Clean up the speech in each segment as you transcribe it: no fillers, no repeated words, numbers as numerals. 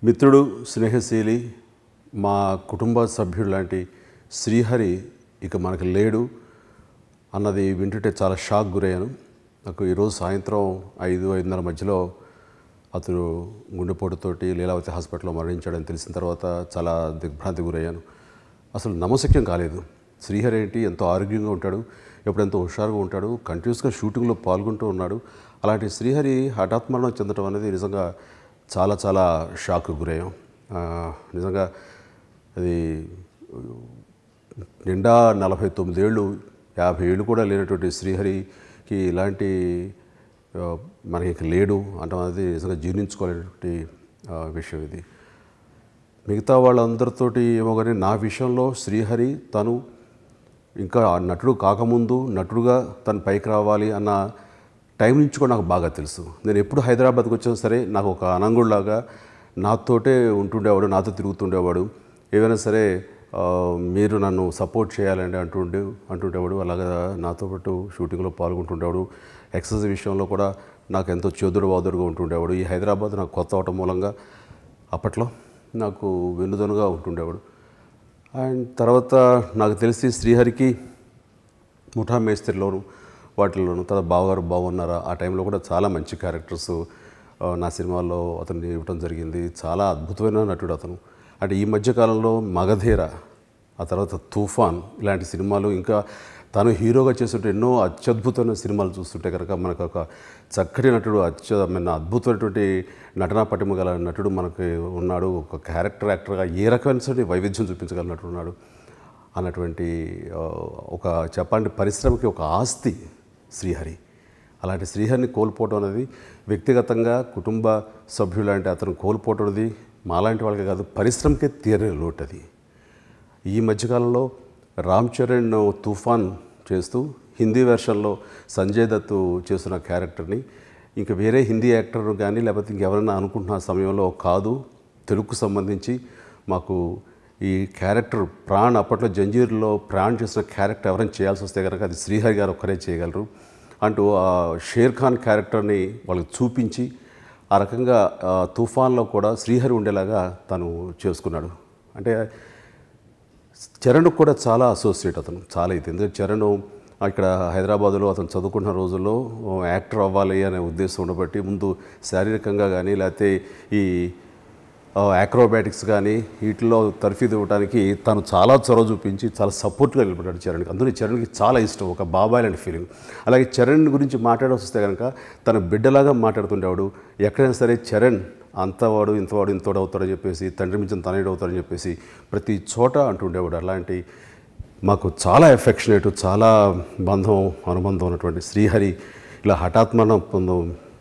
మిత్రుడు స్నేహశీలి మా కుటుంబ సభ్యుడు లాంటి శ్రీహరి ఇక మనకు లేడు అన్నది వింటుంటే చాలా షాక్ గురయ్యాను. నాకు ఈరోజు సాయంత్రం 5-5:30 మధ్యలో అతను గుండెపోటుతోటి లీలావతి హాస్పిటల్లో మరణించాడని తెలిసిన తర్వాత చాలా దిగ్భ్రాంతి గురయ్యాను. అసలు నమ్మశక్యం కాలేదు. శ్రీహరి ఏంటి ఎంతో ఆరోగ్యంగా ఉంటాడు, ఎప్పుడెంతో హుషారుగా ఉంటాడు, కంటిన్యూస్గా షూటింగ్లో పాల్గొంటూ ఉన్నాడు. అలాంటి శ్రీహరి హఠాత్మరణం చెందడం అనేది నిజంగా చాలా చాలా షాక్ గురయ్యాం. నిజంగా అది నిండా 49 ఏళ్ళు 50 ఏళ్ళు కూడా లేనటువంటి శ్రీహరికి ఇలాంటి మనకి లేడు అంటే అనేది నిజంగా జీర్ణించుకోలేనటువంటి విషయం ఇది. మిగతా వాళ్ళందరితోటి ఏమో కానీ నా విషయంలో శ్రీహరి తను ఇంకా నటుడు కాకముందు నటుడుగా తను పైకి రావాలి అన్న టైం నుంచి కూడా నాకు బాగా తెలుసు. నేను ఎప్పుడు హైదరాబాద్కి వచ్చినా సరే నాకు ఒక అనంగుడిలాగా నాతోటే ఉంటుండేవాడు, నాతో తిరుగుతుండేవాడు. ఏవైనా సరే మీరు నన్ను సపోర్ట్ చేయాలండి అంటుండేవాడు. అలాగా నాతో పాటు షూటింగ్లో పాల్గొంటుండేవాడు. ఎక్సర్సైజ్ విషయంలో కూడా నాకు ఎంతో చేదుడు వాదుడుగా ఉంటుండేవాడు. ఈ హైదరాబాద్ నాకు కొత్త అవటం మూలంగా అప్పట్లో నాకు వెన్నుదనుగా ఉంటుండేవాడు. అండ్ తర్వాత నాకు తెలిసి శ్రీహరికి ముఠా మేస్త్రిలోను వాటిల్లోనూ తర్వాత బావగారు బాగున్నారా ఆ టైంలో కూడా చాలా మంచి క్యారెక్టర్స్ నా సినిమాల్లో అతన్ని ఇవ్వటం జరిగింది. చాలా అద్భుతమైన నటుడు అతను. అంటే ఈ మధ్యకాలంలో మగధీర, ఆ తర్వాత తుఫాన్ ఇలాంటి సినిమాలు, ఇంకా తను హీరోగా చేస్తుంటే ఎన్నో అత్యద్భుతమైన సినిమాలు చూస్తుంటే కనుక మనకు ఒక చక్కటి నటుడు, అద్భుతమైనటువంటి నటనా పటిమ గల నటుడు మనకి ఉన్నాడు. ఒక క్యారెక్టర్ యాక్టర్గా ఏ రకమైన వైవిధ్యం చూపించగల నటుడు ఉన్నాడు అన్నటువంటి ఒక చెప్పాలంటే పరిశ్రమకి ఒక ఆస్తి శ్రీహరి. అలాంటి శ్రీహరిని కోల్పోవడం అనేది వ్యక్తిగతంగా కుటుంబ సభ్యులంటే అతను కోల్పోవడం అనేది మాలాంటి వాళ్ళకి కాదు, పరిశ్రమకే తీరని లోటు అది. ఈ మధ్యకాలంలో రామ్ చరణ్ తుఫాన్ చేస్తూ హిందీ వెర్షన్లో సంజయ్ దత్ చేస్తున్న క్యారెక్టర్ని ఇంకా వేరే హిందీ యాక్టర్ కానీ లేకపోతే ఇంకెవరైనా అనుకుంటున్న సమయంలో కాదు, తెలుగుకు సంబంధించి మాకు ఈ క్యారెక్టర్ ప్రాణ్ అప్పట్లో జంజీర్లో ప్రాణ్ చేసిన క్యారెక్టర్ ఎవరైనా చేయాల్సి వస్తే కనుక అది శ్రీహరి గారు ఒక్కరే చేయగలరు అంటూ ఆ షేర్ ఖాన్ క్యారెక్టర్ని వాళ్ళకి చూపించి ఆ రకంగా తుఫాన్లో కూడా శ్రీహరి ఉండేలాగా తను చేసుకున్నాడు. అంటే చరణ్ కూడా చాలా అసోసియేట్ అతను చాలా ఇది. ఎందుకంటే చరణ్ ఇక్కడ హైదరాబాదులో అతను చదువుకున్న రోజుల్లో యాక్టర్ అవ్వాలి అనే ఉద్దేశం ఉండబట్టి ముందు శారీరకంగా కానీ లేకపోతే ఈ యాక్రోబాటిక్స్ కానీ వీటిలో తర్ఫీదు ఇవ్వడానికి తను చాలా చొరవ చూపించి చాలా సపోర్ట్గా నిలబడ్డాడు చరణ్కి. అందులో చరణ్కి చాలా ఇష్టం, ఒక బాబాయ్ లాంటి ఫీలింగ్. అలాగే చరణ్ గురించి మాట్లాడాల్సి వస్తే కనుక తన బిడ్డలాగా మాట్లాడుతుండేవాడు. ఎక్కడైనా సరే చరణ్ అంతవాడు ఇంతవాడు ఇంతవాడు అవుతాడని చెప్పేసి, తండ్రి మించిన తనయుడు అవుతాడని చెప్పేసి ప్రతి చోట అంటుండేవాడు. అలాంటి మాకు చాలా ఎఫెక్షనేట్, చాలా అనుబంధం ఉన్నటువంటి శ్రీహరి ఇలా హఠాత్మరణం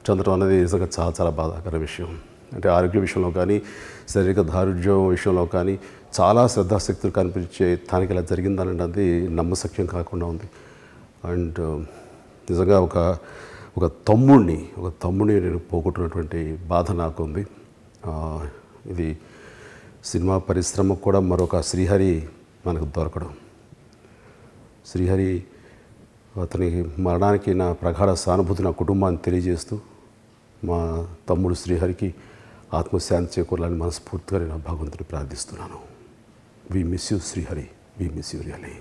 చెందడం అనేది నిజంగా చాలా చాలా బాధాకర విషయం. అంటే ఆరోగ్య విషయంలో కానీ శారీరక దారుఢ్యం విషయంలో కానీ చాలా శ్రద్ధాశక్తులు కనిపించే తనకి ఇలా జరిగిందనేది నమ్మశక్యం కాకుండా ఉంది. అండ్ నిజంగా ఒక తమ్ముడిని నేను పోగొట్టినటువంటి బాధ నాకు ఉంది. ఇది సినిమా పరిశ్రమకు కూడా మరొక శ్రీహరి మనకు దొరకడం. శ్రీహరి అతని మరణానికి నా ప్రగాఢ సానుభూతి నా కుటుంబాన్ని తెలియజేస్తూ మా తమ్ముడు శ్రీహరికి ఆత్మశాంతి చేకూరాలని మనస్ఫూర్తిగా నేను భగవంతుని ప్రార్థిస్తున్నాను. We miss you Shrihari, we miss you really.